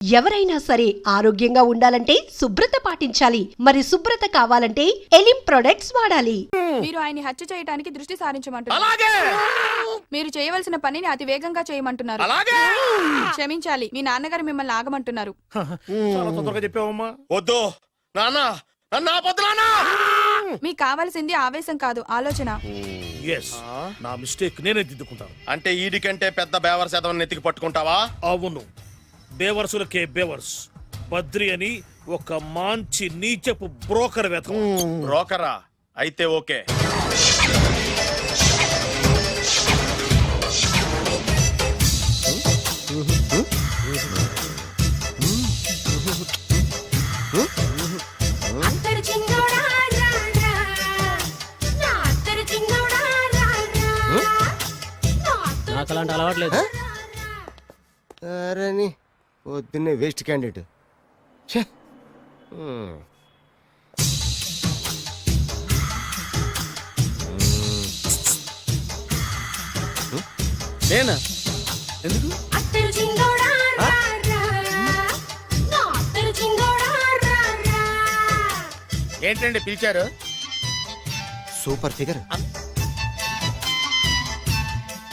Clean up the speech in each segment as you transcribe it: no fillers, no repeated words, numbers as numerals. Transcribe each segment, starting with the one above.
ఎవరైనా సరే ఆరోగ్యంగా ఉండాలంటే శుభ్రత పాటించాలి. మరి శుభ్రత కావాలంటే ఎలిం ప్రొడక్ట్స్ వాడాలి. మీరు ఆయన్ని హత్య చేయడానికి దృష్టి సారించమంటున్నారు. మీరు చేయవలసిన పనిని అతి వేగంగా చేయమంటున్నారు. క్షమించాలి, మీ నాన్నగారు మిమ్మల్ని ఆగమంటున్నారు. వద్దు నాన్న, మీకు కావాల్సింది ఆవేశం కాదు, ఆలోచన. నా మిస్టేక్ నేనే దిద్దుకుంటాను. అంటే ఈడి కంటే పెద్ద బేవర్ శాతం నెత్తికి పట్టుకుంటావా? అవును, బేవర్సులకే బేవర్స్. బద్రి అని ఒక మంచి నీచపు బ్రోకర్ వేతం. బ్రోకరా? అయితే ఓకే. నాకు అలాంటి అలవాట్లేదు. అరే పొద్దున్నే వేస్ట్ క్యాండిడేట్. నేనా? ఎందుకు? ఏంటండి పిలిచారు? Super figure.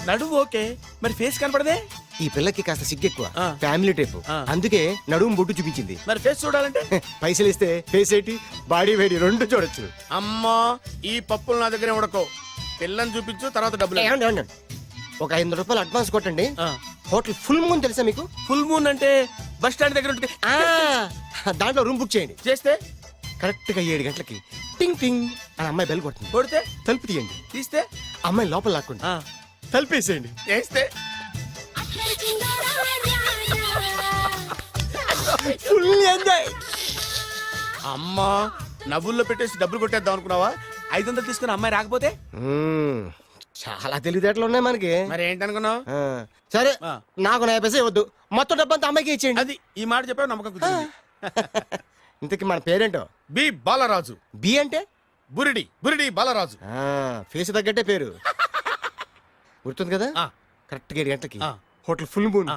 నడువు ఓకే, మరి ఫేస్ కనపడదే. ఈ పిల్లకి కాస్త సిగ్గెక్కువ, ఫ్యామిలీ టైప్. అందుకే నడుము బొట్టు చూపించింది. మరి ఫేస్ చూడాలంటే పైసలు ఇస్తే ఫేస్ ఏంటి, బాడీ వేడి రెండు చూడొచ్చు. అమ్మా, ఈ పప్పులు నా దగ్గర ఉడకో. పిల్లని చూపించు, తర్వాత డబ్బులు. ఒక 500 రూపాయలు అడ్వాన్స్ కొట్టండి. హోటల్ ఫుల్ మూన్ తెలుసా మీకు? ఫుల్ మూన్ అంటే బస్ స్టాండ్ దగ్గర ఉంటుంది. దాంట్లో రూమ్ బుక్ చేయండి. చేస్తే కరెక్ట్ గా 7 గంటలకి టింగ్ టింగ్ అని అమ్మాయి బెల్ కొడుతుంది. కొడితే తలుపు తీయండి. తీస్తే అమ్మాయి లోపల లాక్కుంది. తలుపేసేయండి. చేస్తే ఫుల్ ఎంజాయ్. అమ్మా, నవ్వుల్లో పెట్టేసి డబ్బులు కొట్టేద్దాం అనుకున్నావా? 500 తీసుకుని అమ్మాయి రాకపోతే? చాలా తెలివితేటలు ఉన్నాయి మనకి. మరి ఏంటనుకున్నావు? సరే, నాకు 50 పైసే వద్దు, మొత్తం డబ్బంతా అమ్మాయికి ఇచ్చేయండి. అది ఈ మాట చెప్పావు, నమ్మకం కుదిరింది. ఇంతకీ మన పేరేంటో? బి బాలరాజు. బి అంటే బురిడి, బురిడి బాలరాజు. ఫేస్ తగ్గట్టే పేరు. గుర్తుంది కదా? కరెక్ట్ గా 7 గంటలకి హోటల్ ఫుల్ మూన్.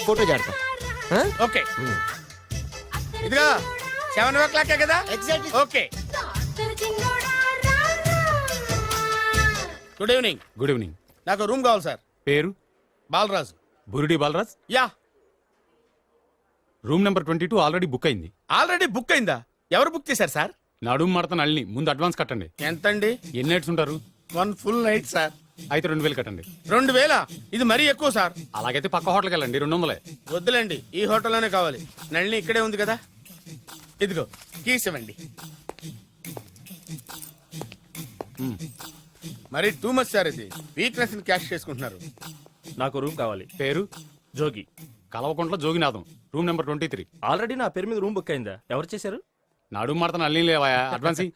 ఫోటో చేడతా. ఓకే, ఇదిగా 7 కదా? Exactly. Okay. Good evening. Good evening. నాకు రూమ్ కావాలి సార్. పేరు? Balaraju. Burudi Balaraj. Yeah. Room number 22 already book అయింది. ఆల్రెడీ బుక్ అయిందా? ఎవరు బుక్ చేశారు సార్? నడుము మడత నల్ని. ముందు అడ్వాన్స్ కట్టండి. ఎంతండి? ఎన్ని నైట్స్ ఉంటారు? 1 ఫుల్ నైట్ సార్. అయితే 2000 కట్టండి. 2000? ఇది మరీ ఎక్కువ సార్. అలాగైతే పక్క హోటల్కి వెళ్ళండి, 200. వద్దులేండి, ఈ హోటల్లోనే కావాలి. నళిని ఇక్కడే ఉంది కదా. ఇదిగో కీస్ ఇవ్వండి. మరి టూ మచ్ సార్, ఇది వీక్నెస్ క్యాష్ చేసుకుంటున్నారు. నాకు రూమ్ కావాలి. పేరు? Jogi. Kalavakuntla Joginatham. Room number 23. Already నా పేరు మీద రూమ్ బుక్ అయిందా? ఎవరు చేశారు? నడుము మడత నల్ని లేవా? అడ్వాన్స్ ఇయ్యి.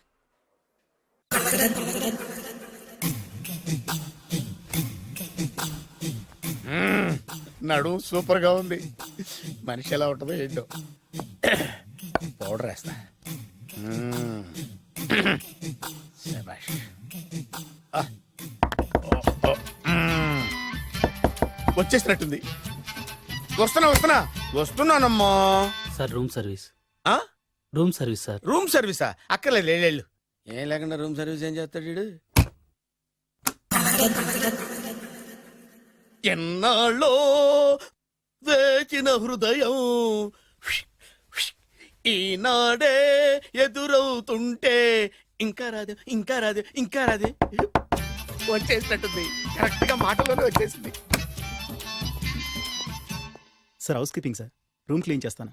నడు సూపర్ గా ఉంది. మనిషి ఎలా ఉంటుందో ఏంటో. పౌడర్ వేస్తా. శభాష్. వచ్చేసినట్టుంది. వస్తున్నానమ్మా. Sir room service. ఆ? Room service sir. రూమ్ సర్వీసా? అక్కర్లేదు, లేళ్ళు. ఏం లేకుండా రూమ్ సర్వీస్ ఏం చేస్తాడు వీడు? ఎన్నాళ్ళో వేచిన హృదయం ఈనాడే ఎదురవుతుంటే ఇంకా రాదు, ఇంకా రాదు, ఇంకా రాదు. వచ్చేసినట్టుంది. కరెక్ట్ గా మాటలోనే వచ్చేసింది. Sir housekeeping sir. Room clean చేస్తాను.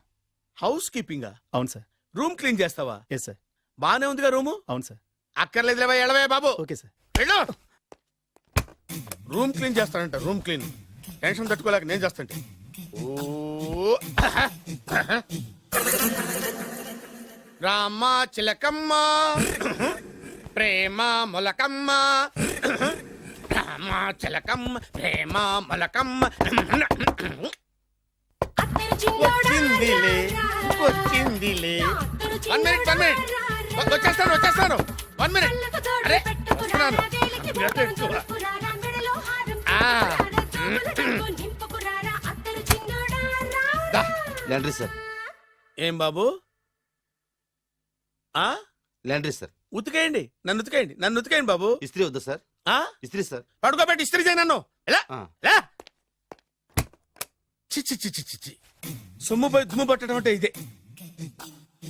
హౌస్ కీపింగా? అవును సార్. రూమ్ క్లీన్ చేస్తావా? Yes sir. బానే ఉందిగా రూము? అవును సార్. అక్కర్లేదులేవా, ఎడవే బాబు. Okay sir. వెళ్ళు. రూమ్ క్లీన్ చేస్తానంట. Room clean. టెన్షన్ తట్టుకోలేక నేను చేస్తాంటే. ఓ రామ చిలకమ్మ ప్రేమ మొలకమ్మ, రామ చిలకమ్మ ప్రేమ మొలకమ్మ. వచ్చిందిలే, వచ్చిందిలే. 1 minute, 1 minute. వచ్చేస్తాను. 1 minute. అరే వస్తున్నాను. Laundry sir. ఏం బాబు ఆ లాండ్రీ సార్. ఉతికేయండి, నన్ను ఉతికేయండి బాబు. ఇస్త్రీ వద్దా సార్? ఆ ఇస్త్రీ సార్. పడుకోబెట్టి ఇస్త్రీ చేయి నన్ను. ఎలా ఆ. ఎలా చి చి చి చి చి చి. సొమ్ము పోయి దుమ్ము పట్టడం అంటే ఇదే.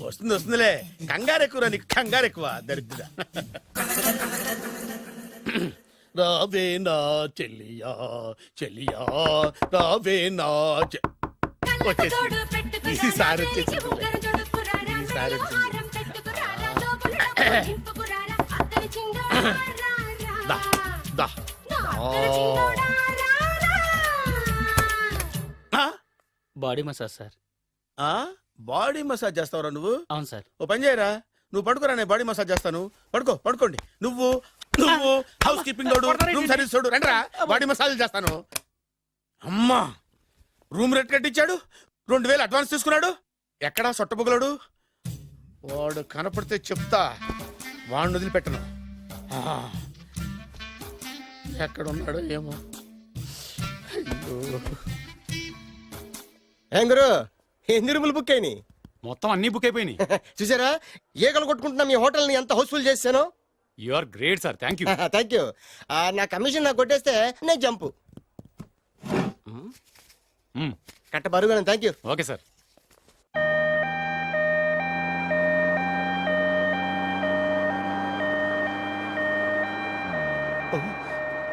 వస్తుందిలే, కంగారు ఎక్కువ, నీకు కంగారు ఎక్కువ దరిద్ర. రావే నా చెల్లియా చెల్లియా రావే నా వచ్చేసి ఈసారి వచ్చేసి ఈసారి వచ్చింది. దా దా body massage sir. Body massage చేస్తావురా నువ్వు? అవును సార్. ఓ పని చేయరా, నువ్వు పడుకోరా, నేను బాడీ మసాజ్ చేస్తాను. పడుకోండి. నువ్వు హౌస్ కీపింగ్ తోడు, రూమ్ సర్వీస్ తోడు, రండిరా బాడీ మసాజ్ చేస్తాను. అమ్మా, రూమ్ రేట్ కట్టించాడు, 2000 అడ్వాన్స్ తీసుకున్నాడు. ఎక్కడా సొట్టబుగలాడు? వాడు కనపడితే చెప్తా, వాడిని వదిలిపెట్టను. ఎక్కడ ఉన్నాడో ఏమో. అయ్యో, ఏం గురు, ఎన్ని రూములు బుక్ అయినాయి? మొత్తం అన్ని బుక్ అయిపోయినాయి. చూసారా, ఈగలు కొట్టుకుంటున్నా మీ హోటల్ ని ఎంత హౌస్ఫుల్ చేశాను. You are great sir, thank you. Thank you. నా కమిషన్ నాకు కొట్టేస్తే నేను జంపు కట్ట బరుగా. Thank you. Okay sir.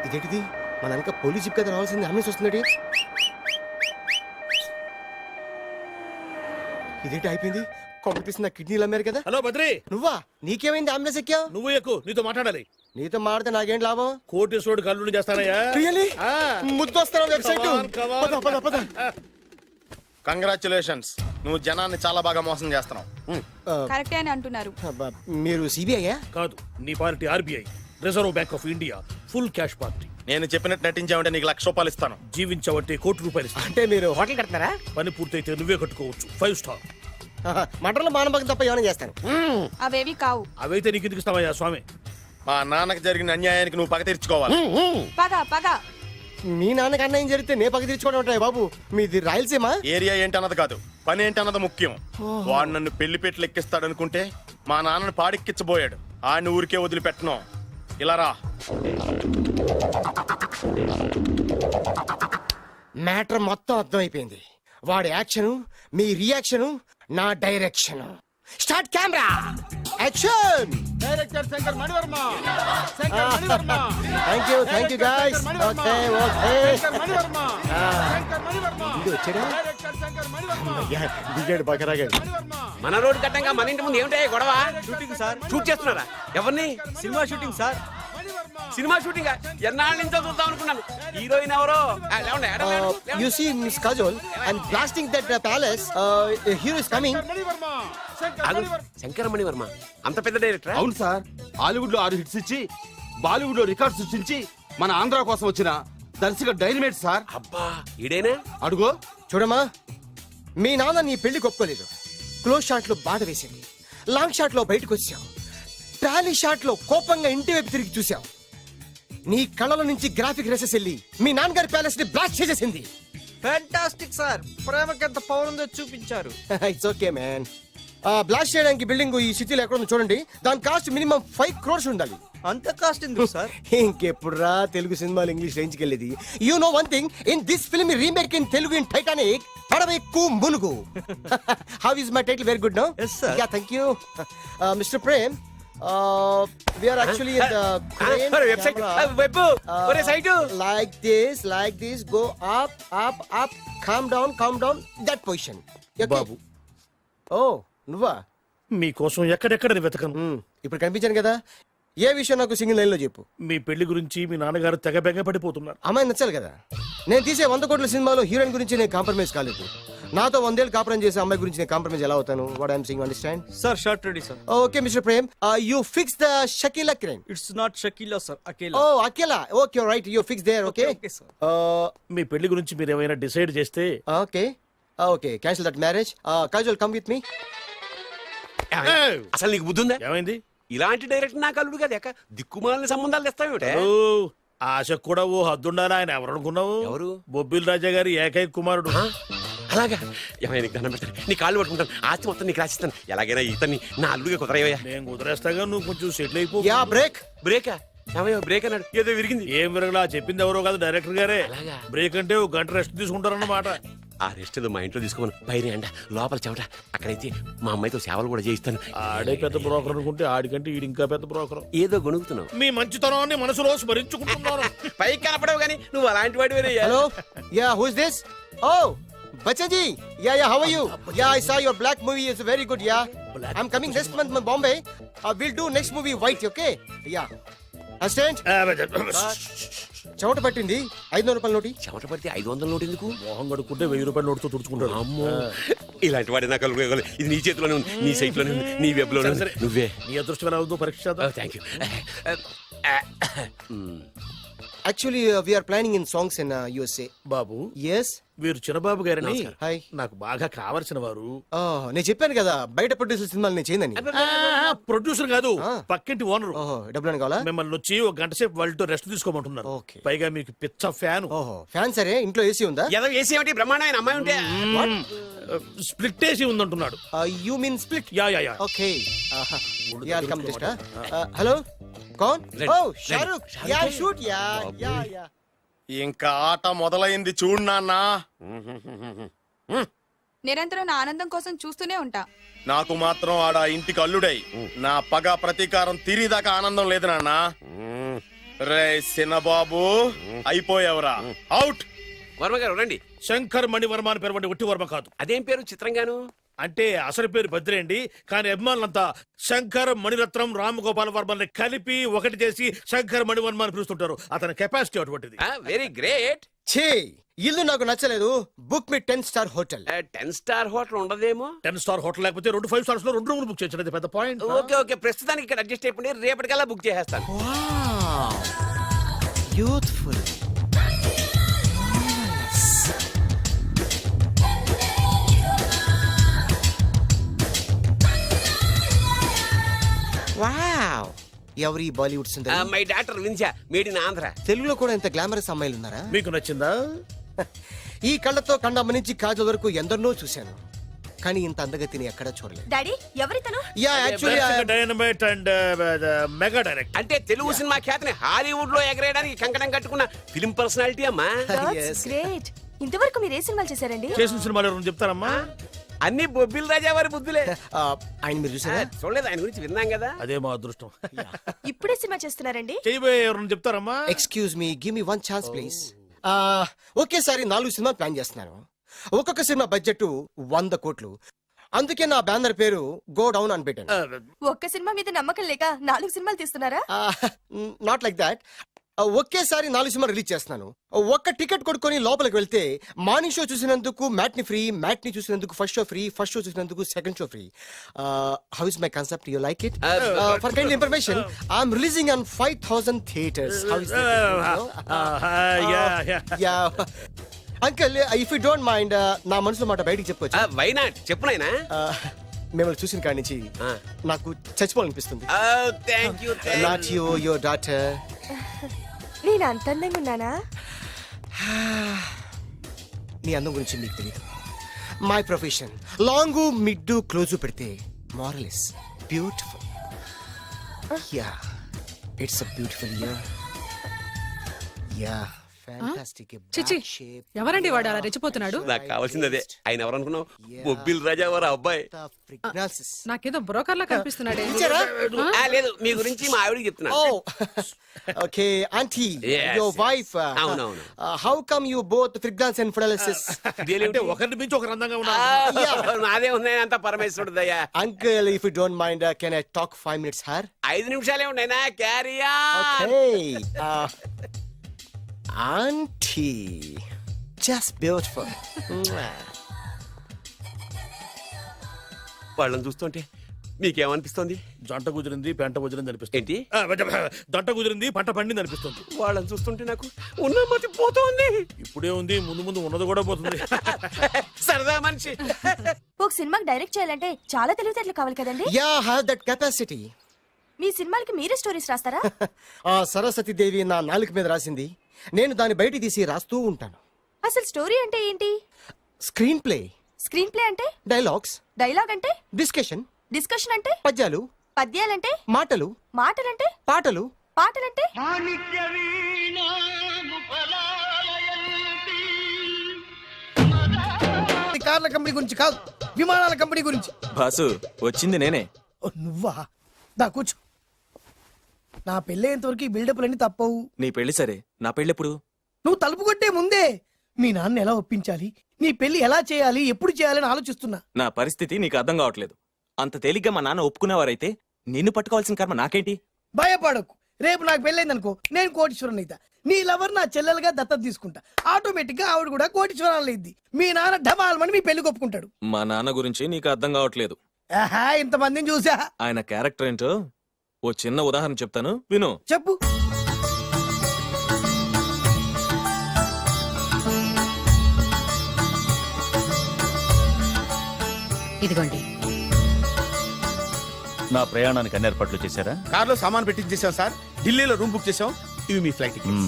ఇదేంటిది, మన వెనక పోలీస్ జిప్ కదా రావాల్సింది, అంబులెన్స్ వస్తుంది. ఇదేంటి అయిపోయింది? కాంపిటీస్ నా కిడ్నీలు అమ్మారు కదా. హలో బద్రి, నువ్వా? నీకేమైంది? అంబులెన్స్ ఎక్కావు? నువ్వు ఎక్కువ, నీతో మాట్లాడాలి. నీతో మాడితే నాకేం లాభం? కోటేశ్వరుడు కల్లుడు చేస్తానయ్యా. రియల్లీ? ముద్దు వస్తారా వెబ్సైట్? కంగ్రాచులేషన్స్, నువ్వు జనాన్ని చాలా బాగా మోసం చేస్తున్నావు. కరెక్టే అని అంటున్నారు. మీరు సిబిఐయా? కాదు, నీ party RBI, reserve bank of India, full cash party. నేను చెప్పినట్టు నటించావంటే నీకు ₹1,00,000 ఇస్తాను. జీవించవంటే ₹1,00,00,000 ఇస్తాను. అంటే మీరు హోటల్ కడతారా? పని పూర్తయితే నువ్వే కట్టుకోవచ్చు, 5 స్టార్. మటన్లో మానభంగం తప్ప ఏమైనా చేస్తాను. అవేవి కావు. అవైతే నీకు ఎందుకు ఇస్తావయ్యా స్వామి? మా నాన్నకి జరిగిన అన్యాయానికి నువ్వు పగ తీర్చుకోవాలి. పగ మీ నాన్నకి అన్యాయం జరిగితే నే పక్క తీర్చుకోవడం ఉంటాయి బాబు. మీది రాయలసీమ. ఏరియా ఏంటన్నది కాదు, పని ఏంటన్నది ముఖ్యం. వాడు నన్ను పెళ్లి పెట్లు ఎక్కిస్తాడనుకుంటే మా నాన్నను పాడెక్కించబోయాడు. ఆడిని ఊరికే వదిలిపెట్టను. ఇలా రా. మ్యాటర్ మొత్తం అర్థమైపోయింది. వాడి యాక్షన్, మీ రియాక్షన్, నా direction. Start camera, action. Director Shankar Mani Varma. Thank you guys. Okay ఇది వచ్చాడా? దిగాడు, బాగా రాగాడు. మన రోడ్డు కట్టంగా మన ఇంటి ముందు ఏమిటాయి గొడవ? Shooting sir. షూట్ చేస్తున్నారా? ఎవరిని? Cinema shooting sir. Cinema shooting ఎన్నాళ్ళ నుంచో చూద్దాం అనుకున్నాను. హీరోయిన్ ఎవరో? You see Miss Kajol, I'm blasting that palace. Hero is coming. Shankaramani Varma అంత పెద్ద డైరెక్టర్? అవును సార్, హాలీవుడ్ లో 6 హిట్స్ ఇచ్చి బాలీవుడ్ లో రికార్డ్ సృష్టించి మన ఆంధ్ర కోసం వచ్చిన దర్శక డైనమేట్ సార్. అబ్బా, ఈడేనా? అడుగో. చూడమ్మా, మీ నాన్న నీ పెళ్లి ఒప్పుకోలేదు. క్లోజ్ షాట్ లో బాధ వేసింది, లాంగ్ షాట్ లో బయటకు వచ్చావు, ట్రాలీ షాట్ లో కోపంగా ఇంటి వైపు తిరిగి చూసావు. నీ కళ్ళల నుంచి గ్రాఫిక్ రెసెస్ వెళ్ళి మీ నాన్నగారి ప్యాలెస్ ని బ్లాస్ట్ చేసేసింది. ఫ్యాంటాస్టిక్ సార్, ప్రేమకి ఎంత పవర్ ఉందో చూపించారు. It's okay man. బ్లాస్ట్ చేయడానికి బిల్డింగ్ ఈ సిటీలో ఎక్కడ ఉందో చూడండి. దాని కాస్ట్ మినిమం 5 crores ఉండాలి. అంత కాస్ట్ ఎందుకు సార్? ఇంకెప్పుడు రా తెలుగు సినిమాలు ఇంగ్లీష్ రేంజ్కి వెళ్ళేది. You know one thing, in this film remake in Telugu in Titanic, పడవెక్కు మునుగు. How is my title? Very good no. Yes, sir. Yeah, thank you. Mister Prem, we are actually in the crane website camera. Web ఒరే site Like this, go up, calm down, that position. Okay? బాబు, Oh, నువ్వా? మీకోసం ఎక్కడెక్కడ వెతకను. ఇప్పుడు కనిపించాను కదా. ఏ విషయం నాకు single line లో చెప్పు. మీ పెళ్లి గురించి మీ నాన్నగారు తెగ బెంగ పడిపోతున్నారు. అమ్మాయి నచ్చాలి కదా. నేను తీసే 100 కోట్ల సినిమాలో హీరోయిన్ గురించి నేను కాంప్రమైజ్ కాలేదు. నాతో 100 ఏళ్ళు కాపురం చేసే అమ్మాయి గురించి నేను కాంప్రమైజ్ ఎలా అవుతాను? What I'm saying, understand? Sir shot ready sir. Okay mister Prem, you fix the Shakeela crime. It's not Shakeela sir, Akela. Oh Akela, okay right, you fix there. Okay Okay, sir. మీ పెళ్లి గురించి మీరు ఏమైనా డిసైడ్ చేస్తే okay cancel that marriage. Kajal, come with me. అసలు నీకు బుద్ధి ఉందా? ఏమైంది? ఇలాంటి డైరెక్టర్ నాకు అల్లుడు కదా, దిక్కుమాలిన సంబంధాలు తెస్తావేమిటే? ఓ, ఆశకు కూడా ఓ హద్దుండాలి. ఆయన ఎవరు అనుకున్నావు? ఎవరు? బొబ్బిల్ రాజా గారి ఏకైక కుమారుడు. అలాగా ఏమైనా నీకు దండం పెడతాను, నీ కాళ్ళు పట్టుకుంటాను, ఆస్తి మొత్తం నీకు రాసిస్తాను. ఎలాగైనా ఇతన్ని నా అల్లుడిగా కుదరయ్యా. నేను కుదిరేస్తాగా, నువ్వు కొంచెం సెటిల్ అయిపో. Yeah break. బ్రేకా? ఏమయ్యా బ్రేక్ అన్నాడు, ఏదో విరిగింది. ఏం విరగలా, చెప్పింది ఎవరో కాదు, డైరెక్టర్ గారే. అలాగా? బ్రేక్ అంటే ఒక గంట రెస్ట్ తీసుకుంటారన్నమాట. ఆ రెస్ట్ ఏదో మా ఇంట్లో తీసుకోమని, పైన అండ లోపల చెమట. అక్కడైతే మా అమ్మాయితో సేవలు కూడా చేయిస్తాను. ఆడే పెద్ద బ్రోకర్ అనుకుంటే ఆడికంటే ఈడు ఇంకా పెద్ద బ్రోకర్. ఏదో గొణుగుతున్నావు. మీ మంచితనాన్ని మనసులో స్మరించుకుంటున్నాను. పైకి కనపడవు కానీ నువ్వు అలాంటి వాడి. Hello, ya who is this? Oh Bachchan ji, ya ya, how are you? Ya, I saw your Black movie is very good. Ya, I am coming next month in Bombay. We'll do next movie white, okay? Yeah. Assistant, చెమట పట్టింది, 500 రూపాయల నోటి. చెమట పడితే 500 note ఎందుకు? మోహం కడుక్కుంటే 1000 రూపాయల నోటుతో తుడుచుకుంటాడు. అమ్మో, ఇలాంటి వాడి నాకు అలవాటు. ఇది నీ చేతిలోనే ఉంది, నీ సైట్ లోనే ఉంది, నీ వెబ్ లోనే ఉంది. నువ్వే. నీ అదృష్టం ఎలా ఉందో పరీక్ష చేద్దాం. Thank you. Actually we are planning in songs in USA. Babu, Yes. వీరు చిన్నబాబు గారని నమస్కారం. హాయ్. నాకు బాగా కావలసిన వారు. నేను చెప్పాను కదా బయట ప్రొడ్యూసర్ సినిమాలు నేను చేయదని. ప్రొడ్యూసర్ కాదు, ఆ. పక్కింటి ఓనరు. ఓహో, డబ్బులు కావాలా? మిమ్మల్ని వచ్చి ఒక గంట సేపు వాళ్ళతో రెస్ట్ తీసుకోమంటున్నారు. ఓకే. పైగా మీకు పిచ్చ ఫ్యాన్. ఓహో, ఫ్యాన్ సరే, ఇంట్లో ఏసీ ఉందా? ఏదో ఏసీ ఏమిటి, బ్రహ్మాండమైన అమ్మాయి ఉంటే. స్ప్లిట్ ఏసీ ఉందంటున్నాడు. You mean split? Yeah yeah yeah. Okay, yeah, I'll come just. Hello, కౌన్? Oh, Shahrukh. Yeah, shoot. Yeah yeah yeah. ఇంకా ఆట మొదలైంది చూడు నాన్న. నిరంతరం నా ఆనందం కోసం చూస్తూనే ఉంటా. నాకు మాత్రం ఆడ ఇంటికి అల్లుడై నా పగ ప్రతీకారం తీరిదాకా ఆనందం లేదు నాన్న. రే సినబాబు, అయిపోయావురా, అవుట్. వర్మ గారు రండి. శంకర్ మణివర్మ అని పేరు, ఒట్టి వర్మ కాదు. అదేం పేరు చిత్రంగాను? అంటే అసలు పేరు బద్రి అండి, కానీ అభిమానులంతా శంకర్ మణిరత్నం రామగోపాల్ వర్మని కలిపి ఒకటి చేసి శంకర్ మణివర్మ అని పిలుస్తుంటారు. అతని కెపాసిటీ అటువంటిది. Very great. ఛీ, ఇల్లు నాకు నచ్చలేదు. బుక్ మీ 10 స్టార్ హోటల్. 10 స్టార్ హోటల్ ఉండదేమో. 10 స్టార్ హోటల్ లేకపోతే 2 5 స్టార్స్ లో 2 రూములు బుక్ చేయొచ్చు. అది పెద్ద పాయింట్. ఓకే ఓకే, ప్రస్తుతానికి ఇక్కడ అడ్జస్ట్ అయిపోయి రేపటికల్లా బుక్ చేసేస్తాను. బ్యూటిఫుల్. వావ్, ఎవరి బాలీవుడ్ సుందరి? మై డాక్టర్ విన్సా, మేడ్ ఇన్ ఆంధ్ర. తెలుగులో కూడా ఇంత గ్లామరస్ అమ్మాయిలు ఉన్నారా? మీకు నచ్చిందా? ఈ కళ్ళతో కండమ్మ నుంచి కాజల్ వరకు ఎందరినో చూశాను, కానీ ఇంత అందగతిని ఎక్కడా చూడలేదు. డాడీ, ఎవరితను? Yeah, actually dynamite and mega direct. అంటే తెలుగు సినిమా ఖ్యాతిని హాలీవుడ్ లో ఎగరేయడానికి కంకణం కట్టుకున్న ఫిలిం పర్సనాలిటీ అమ్మా. గ్రేట్. ఇంతవరకు మీరు ఏ సినిమాలు చేశారండి? చేసిన సినిమాలు ఎవరు చెప్తారమ్మా? అన్ని బొబ్బిల్ రాజా వారి బుద్ధులే. ఆయన మీరు చూసారా? చూడలేదు, ఆయన గురించి విన్నాం కదా. అదే మా అదృష్టం. ఇప్పుడే సినిమా చేస్తున్నారండి? చేయబోయే ఎవరు చెప్తారమ్మా? Excuse me, give me 1 chance please. ఒకేసారి 4 సినిమా ప్లాన్ చేస్తున్నాను. ఒక్కొక్క సినిమా బడ్జెట్ 100 కోట్లు. అందుకే నా బ్యానర్ పేరు గో డౌన్ అని పెట్టాను. ఒక్క సినిమా మీద నమ్మకం లేక 4 సినిమాలు తీస్తున్నారా? Not like that. ఒకేసారి 4 సినిమా రిలీజ్ చేస్తున్నాను. ఒక్క టికెట్ కొనుక్కొని లోపలికి వెళ్తే మార్నింగ్ షో చూసినందుకు మ్యాట్ని ఫ్రీ, మ్యాట్ని చూసినందుకు first show free, first show చూసినందుకు second show free. How is my concept? You like it? For kind information, I'm releasing on 5000 theatres. How is uncle, if you don't mind, నా మనసులో మాట బయటికి చెప్పుకోవచ్చు? Why not, చెప్పు నాయనా. మిమ్మల్ని చూసిన కాడి నుంచి నాకు చచ్చిపోవాలనిపిస్తుంది. Thank you. Not you, your daughter. నేను అంత అందంగా ఉన్నానా? నీ అందం గురించి మీకు తెలియదు. My profession long mid close పెడితే moral is beautiful. Yeah, it's a beautiful year. Yeah, fantastic. చిచి, ఎవరండి వాడు అలా రెచ్చిపోతున్నాడు? నాకు కావాల్సింది అదే. ఆయన ఎవరనుకున్నావు? బొబ్బిల్ రాజా వారు అబ్బాయి. నాకేదో బ్రోకర్ లా కనిపిస్తున్నాడే. లేదు, మీ గురించి మా ఆవిడకి చెప్తున్నా. Okay aunty, Yes, your wife. అవునవును. How come you both fragrance and ఫిడాలిసిస్? అంటే ఒకరిని మించి ఒకరు అందంగా ఉన్నారు. నాదే ఉన్నాయి అంత పరమేశ్వరుడు దయ్యా. Uncle, if you don't mind, can I talk 5 minutes her? 5 నిమిషాలే ఉన్నాయినా, carry on. Okay. Auntie, just beautiful. వాళ్ళని చూస్తుంటే మీకేమనిపిస్తుంది? జంట కుదిరింది, పెంట కుదిరింది అనిపిస్తుంది. ఏంటి? దంట కుదిరింది, పంట పండింది అనిపిస్తుంది. వాళ్ళని చూస్తుంటే నాకు ఉన్న మతి పోతోంది. ఇప్పుడే ఉంది, ముందు ముందు ఉన్నది కూడా పోతుంది. సరదా మనిషి. ఒక సినిమాకి డైరెక్ట్ చేయాలంటే చాలా తెలివితేటలు కావాలి కదండి? Yeah, have that capacity. మీ సినిమాలకి మీరే స్టోరీస్ రాస్తారా? ఆ సరస్వతి దేవి నా నాలుక మీద రాసింది, నేను దాన్ని బయట తీసి రాస్తూ ఉంటాను. అసలు స్టోరీ అంటే ఏంటి? స్క్రీన్ ప్లే, స్క్రీన్ ప్లే అంటే? డైలాగ్స్, డైలాగ్ అంటే? డిస్కషన్, డిస్కషన్ అంటే? పద్యాలు, పద్యాలంటే? మాటలు, మాటలంటే? పాటలు. పాటలంటే? కార్ల కంపెనీ గురించి కాదు, విమానాల కంపెనీ గురించి. బాసు వచ్చింది నేనే. ఓ, నువ్వా? దా కూర్చో. నా పెళ్ళేంతవరకు ఈ బిల్డప్లన్నీ తప్పవు. నీ పెళ్లి సరే, నా పెళ్ళెప్పుడు? నువ్వు తలుపు కొట్టే ముందే మీ నాన్న ఎలా ఒప్పించాలి, నీ పెళ్లి ఎలా చేయాలి, ఎప్పుడు చేయాలని ఆలోచిస్తున్నా. నా పరిస్థితి నీకు అర్థం కావట్లేదు. అంత తేలిగ్గా మా నాన్న ఒప్పుకునేవారైతే నిన్ను పట్టుకోవాల్సిన కర్మ నాకేంటి? భయపడకు, రేపు నాకు పెళ్ళైందనుకో నేను కోటీశ్వరం అయితా. నీ లవర్ నా చెల్లెలుగా దత్తత తీసుకుంటా. ఆటోమేటిక్ గా ఆవిడ కూడా కోటీశ్వరాలు అయింది. మీ నాన్న ఢమాల్మని మీ పెళ్లి ఒప్పుకుంటాడు. మా నాన్న గురించి నీకు అర్థం కావట్లేదు. ఆహా, ఇంతమందిని చూసా. ఆయన క్యారెక్టర్ ఏంటో ఓ చిన్న ఉదాహరణ చెప్తాను విను. చెప్పు. ఇదిగోండి. నా ప్రయాణానికి అన్ని ఏర్పాట్లు చేశారా? కార్లో సామాన్ పెట్టించేసాం సార్. ఢిల్లీలో రూమ్ బుక్ చేసాం. ఇవి మీ ఫ్లైట్ టికెట్స్.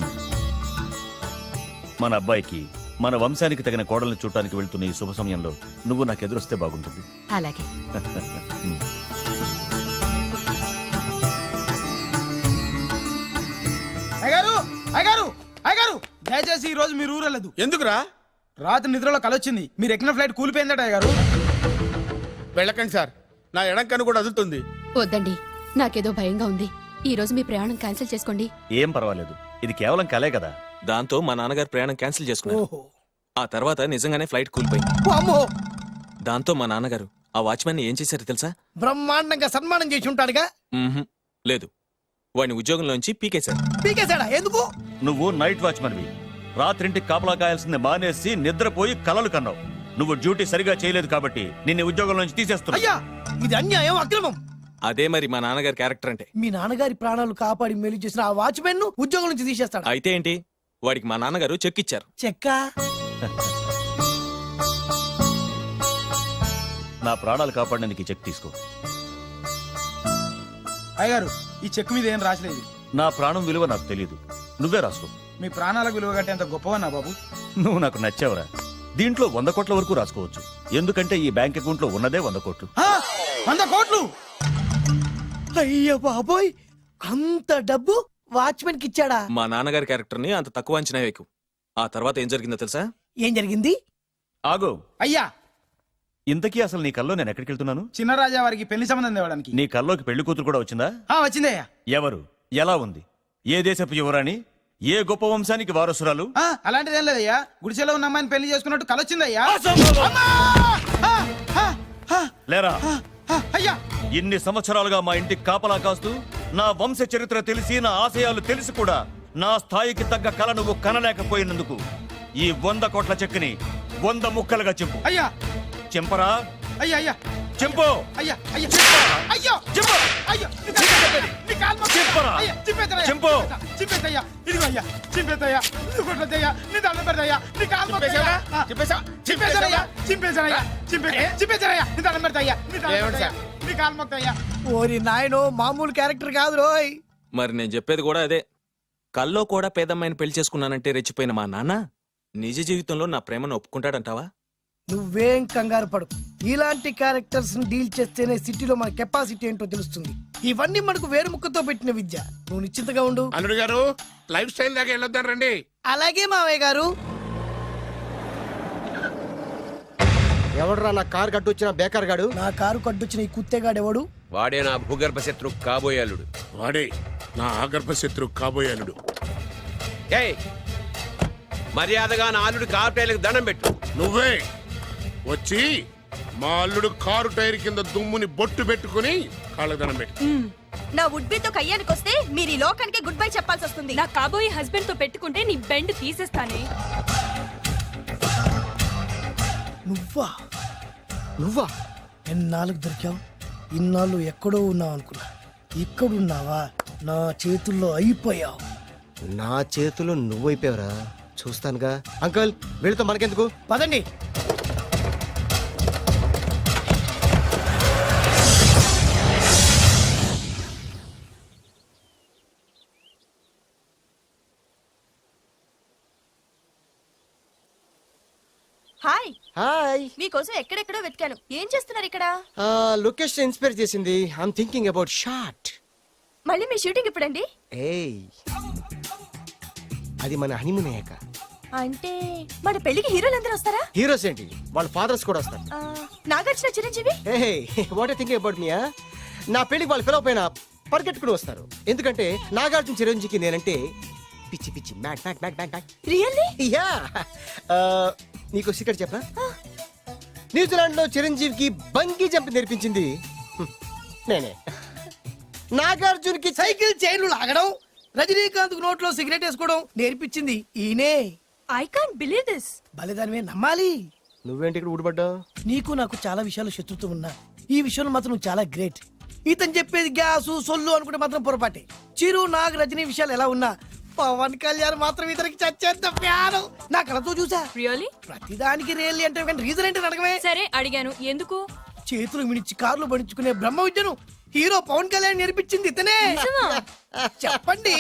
మన అబ్బాయికి మన వంశానికి తగిన కోడల్ని చూడటానికి వెళ్తున్న ఈ శుభ సమయంలో నువ్వు నాకు ఎదురొస్తే బాగుంటుంది. అలాగే. అయ్యగారు, అయ్యగారు, అయ్యగారు, దయచేసి ఈ రోజు మీరు ఊరెళ్ళదు. ఎందుకురా? రాత్రి నిద్రలో కలొచ్చింది. మీరు ఎక్కిన ఫ్లైట్ కూలిపోయిందట అయ్యగారు. వెళ్ళకండి సార్, నా ఎడం కన్ను కూడా అదులుతుంది. వద్దండి, నాకేదో భయంగా ఉంది. ఈ రోజు మీ ప్రయాణం క్యాన్సిల్ చేసుకోండి. ఏం పర్వాలేదు, ఇది కేవలం కలే కదా. దాంతో మా నాన్నగారు ప్రయాణం క్యాన్సిల్ చేసుకున్నారు. ఓహో. ఆ తర్వాత నిజంగానే ఫ్లైట్ కూలిపోయింది. అమ్మో, దాంతో మా నాన్నగారు ఆ వాచ్మెన్ ఏం చేశారో తెలుసా? బ్రహ్మాండంగా సన్మానం చేసి ఉంటాడుగా. మ్మ్హ్మ్. లేదు, వాడిని ఉద్యోగంలోంచి పీకేశారు. పీకేశాడా? ఎందుకు? నువ్వు నైట్ వాచ్మన్వి. రాత్రింటికి కాపలా కాయాల్సింది మానేసి నిద్రపోయి కలలు కన్నావు. నువ్వు డ్యూటీ సరిగా చేయలేదు కాబట్టి నిన్ను ఉద్యోగం నుంచి తీసేస్తున్నా. అయ్యా, ఇది అన్యాయం, అక్రమం. అదే మరి మా నాన్నగారి క్యారెక్టర్ అంటే. మీ నాన్నగారి ప్రాణాలు కాపాడి మేలు చేసిన ఆ వాచ్మెన్ ను ఉద్యోగం నుంచి తీసేస్తాడు. అయితే ఏంటి, వాడికి మా నాన్నగారు చెక్ ఇచ్చారు. చెక్క? నా ప్రాణాలు కాపాడడానికి చెక్ తీసుకో. అయ్యగారు, ఈ చెక్ మీద ఏం రాసలేదు. నా ప్రాణం విలువ నాకు తెలియదు, నువ్వే రాసుకో. మీ ప్రాణాలకు విలువ కట్టేంత గొప్పవన్నా బాబు. నువ్వు నాకు నచ్చావురా. దీంట్లో 100 కోట్ల వరకు రాసుకోవచ్చు. ఎందుకంటే ఈ బ్యాంక్ అకౌంట్ లో ఉన్నదే 100 కోట్లు. 100 కోట్లు? అయ్య బాబోయ్, అంత డబ్బు వాచ్మెన్ కి ఇచ్చాడా? మా నాన్నగారి క్యారెక్టర్ ని అంత తక్కువ అంచనా వేయకు. ఆ తర్వాత ఏం జరిగిందో తెలుసా? ఏం జరిగింది? ఆగో. అయ్యా, ఇంతకీ అసలు నీ కల్లో నేను ఎక్కడికి వెళ్తున్నాను? చిన్నరాజా వారికి పెళ్లి సంబంధం తేవడానికి. నీ కల్లోకి పెళ్లి కూతురు కూడా వచ్చిందా? వచ్చిందయ్యా. ఎవరు? ఎలా ఉంది? ఏ దేశపు యువరాణి? ఏ గొప్ప వంశానికి వారసురాలు? అలాంటిదేం లేదయ్యా. గుడిసెలో ఉన్న అమ్మాయిని పెళ్లి చేసుకున్నట్టు కలొచ్చిందయ్యా. లేరా? అయ్యా, ఇన్ని సంవత్సరాలుగా మా ఇంటికి కాపలా కాస్తూ నా వంశ చరిత్ర తెలిసి నా ఆశయాలు తెలిసి కూడా నా స్థాయికి తగ్గ కళ నువ్వు కనలేకపోయినందుకు ఈ 100 కోట్ల చెక్కుని 100 ముక్కలుగా చింపు. అయ్యా, చింపరా? అయ్యా, అయ్యా, చింపు. అయ్యా, అయ్యా, అయ్యో, చింపు. అయ్యో, చింపరా? చింపు. చింపేతయ్యా, ఇదిగో అయ్యా, చింపేతయ్యా, కొట్టయ్యా, నీ దండం పెడతాయ్యా, నీ కాలు మొక్కుతాయ్యా. చింపేశానయ్యా, చింపేశానయ్యా, చింపేశానయ్యా, నీ దండం పెడతాయ్యా, నీ దండం పెడతాయ్యా, నీ కాలు మొక్కుతాయ్యా. ఓరి నాయనో, మామూలు క్యారెక్టర్ కాదు రోయ్. మరి నేను చెప్పేది కూడా అదే. కల్లో కూడా పేదమ్మాయిని పెళ్లి చేసుకున్నానంటే రెచ్చిపోయిన మా నాన్న నిజ జీవితంలో నా ప్రేమను ఒప్పుకుంటాడంటావా? నువ్వేం కంగారు పడు. ఇలాంటి క్యారెక్టర్స్ ని డీల్ చేస్తేనే సిటీలో మన కెపాసిటీ ఏంటో తెలుస్తుంది. ఇవన్నీ మనకు వేరు ముక్కతో పెట్టిన విద్య. నువ్వు నిశ్చింతగా ఉండు. అల్లుడు గారు, లైఫ్ స్టైల్ దాకా వెళ్ళొద్దాం రండి. అలాగే మావయ్య గారు. ఎవడరా నా కారు కట్టొచ్చిన బేకార్ గాడు? నా కారు కడ్డొచ్చిన ఈ కుత్తేగాడు ఎవడు? వాడే నా భూగర్భ శత్రు కాబోయాలుడు. వాడే నా ఆగర్భ శత్రు కాబోయాలుడు. మర్యాదగా నా అల్లుడు కారు టైర్లకు దండం పెట్టు. నువ్వే వచ్చి మా అల్లుడు కారు టైర్ కింద దుమ్ముని బొట్టు పెట్టుకుని కాళ్ళదనం పెట్టు. నా వుడ్బీతో కయ్యానికి వస్తే మీరు ఈ లోకానికి గుడ్ బై చెప్పాల్సి వస్తుంది. నా కాబోయే హస్బెండ్ తో పెట్టుకుంటే నీ బెండ్ తీసేస్తానే. నువ్వా? నువ్వా? ఎన్నాళ్ళకు దొరికావు? ఇన్నాళ్ళు ఎక్కడో ఉన్నావు అనుకున్నా. ఇక్కడున్నావా? నా చేతుల్లో అయిపోయావు. నా చేతిలో నువ్వైపోయావురా. చూస్తానుగా. అంకుల్, వీళ్ళతో మనకెందుకు? పదండి. హాయ్ హాయ్ మీకోసం ఎక్కడెక్కడో వెతికాను. ఏం చేస్తున్నారు ఇక్కడ? లొకేషన్ ఇన్స్పైర్ చేసింది. I'm thinking about short. మళ్ళీ మీ షూటింగ్ ఎప్పుడండి? ఏయ్, అది మన హనీమూన్ అయ్యాక. అంటే మన పెళ్లికి హీరోలందరూ వస్తారా? హీరోస్ ఏంటి, వాళ్ళ ఫాదర్స్ కూడా వస్తారు. Nagarjuna, Chiranjeevi. What you thinking about me? నా పెళ్లికి వాళ్ళు పిలవపోయినా పరిగెట్టుకుని వస్తారు. ఎందుకంటే నాగార్జున చిరంజీవికి నేనంటే పిచ్చి పిచ్చి mad mad mad mad mad. Really? Ya. నీకు సీక్రెట్ చెప్పనా? న్యూజిలాండ్ లో చిరంజీవికి బంగీ జంప్ నేర్పించింది నేనే. నాగార్జున్కి సైకిల్ చైన్లు లాగడం, రజనీకాంత్ నోట్లో సిగరెట్ వేసుకోవడం నేర్పించింది ఈయనే. I can't believe this. బలిదానమే నమ్మాలి. నువ్వేంటి ఇక్కడ ఊడిపడ్డావు? నీకు నాకు చాలా విషయాలు శత్రుత్వం ఉన్నా ఈ విషయంలో మాత్రం నువ్వు చాలా గ్రేట్. ఇతను చెప్పేది గ్యాసు సొల్లు అనుకుంటే మాత్రం పొరపాటే. చిరు, నాగ్, రజనీ విషయాలు ఎలా ఉన్నా పవన్ కళ్యాణ్ మాత్రం ఇతనికి చచ్చేంత ప్యాను. నా కళతో చూసా. రియల్లీ? ప్రతిదానికి రియల్లీ అంటే రీజన్ ఏంటి అడగమే. సరే అడిగాను, ఎందుకు? చేతులు మిడిచి కార్లు పడించుకునే బ్రహ్మ విద్యను హీరో పవన్ కళ్యాణ్ నేర్పించింది ఇతనే. చెప్పండి.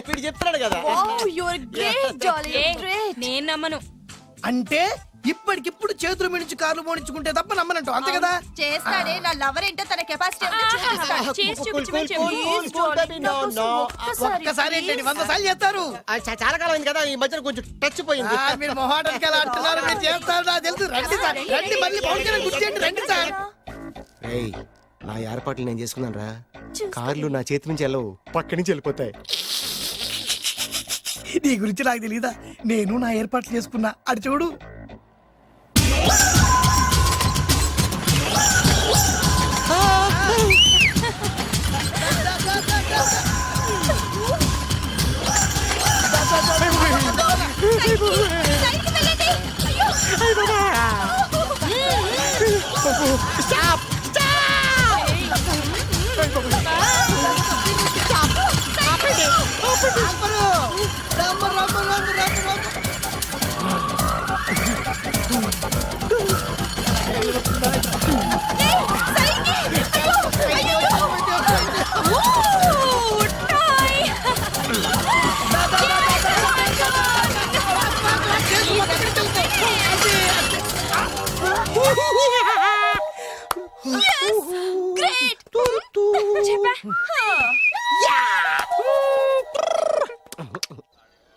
వీడు చెప్తున్నాడు కదా. నేను నమ్మను. అంటే ఇప్పటికిప్పుడు చేతులు మిడిచి కార్లు పోనించుకుంటే తప్ప నమ్మనంటావు, అంతే కదా? చేస్తాడే. నా లవర్ ఏంటో తన కెపాసిటీ ఒక్కసారి ఏంటండి 100 సార్లు చేస్తారు. చాలా కాలం అయింది కదా, ఈ మధ్యన కొంచెం టచ్ పోయింది. మీరు మొహాటంకి ఎలా అంటున్నారు? మీరు చేస్తారు, నాకు తెలుసు. రండి సార్, రండి. మళ్ళీ పవన్ కళ్యాణ్ గుర్తేంటి? రండి సార్. ఏయ్, నా ఏర్పాట్లు నేను చేసుకున్నాను రా. కార్లు నా చేతి నుంచి వెళ్ళవు, పక్క నుంచి వెళ్ళిపోతాయి. నీ గురించి నాకు తెలీదా? నేను నా ఏర్పాట్లు చేసుకున్నా. అడి చూడు.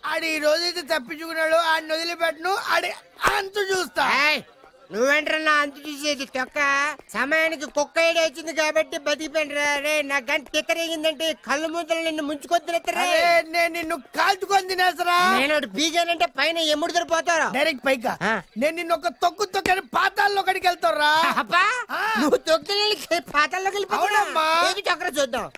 ఆడి ఈ రోజైతే తప్పించుకున్నాడు. ఆడిని వదిలిపెట్టను. ఆడి అంతు చూస్తా. నువ్వేంట్రా అంత చూసేది తొక్క? సమయానికి కుక్క ఏడు వచ్చింది కాబట్టి బతికిపోయినరా రే. నా గంట తిక్కరేగిందంటే కళ్ళు ముద్దలు నిన్ను ముంచుకొద్దులెత్తరా. నేను నిన్ను కాల్చుకొని తినేసరా. నేను బీగానంటే పైన ఎముడు దొరిపోతారా డైరెక్ట్ పైకా. నేను నిన్ను ఒక తొక్కు తొక్కని పాతాల్లో కడికి వెళ్తారా. నువ్వు తొక్కి పాతాల్లోకి వెళ్ళిపోతావుమ్మా. చక్ర చూద్దాం.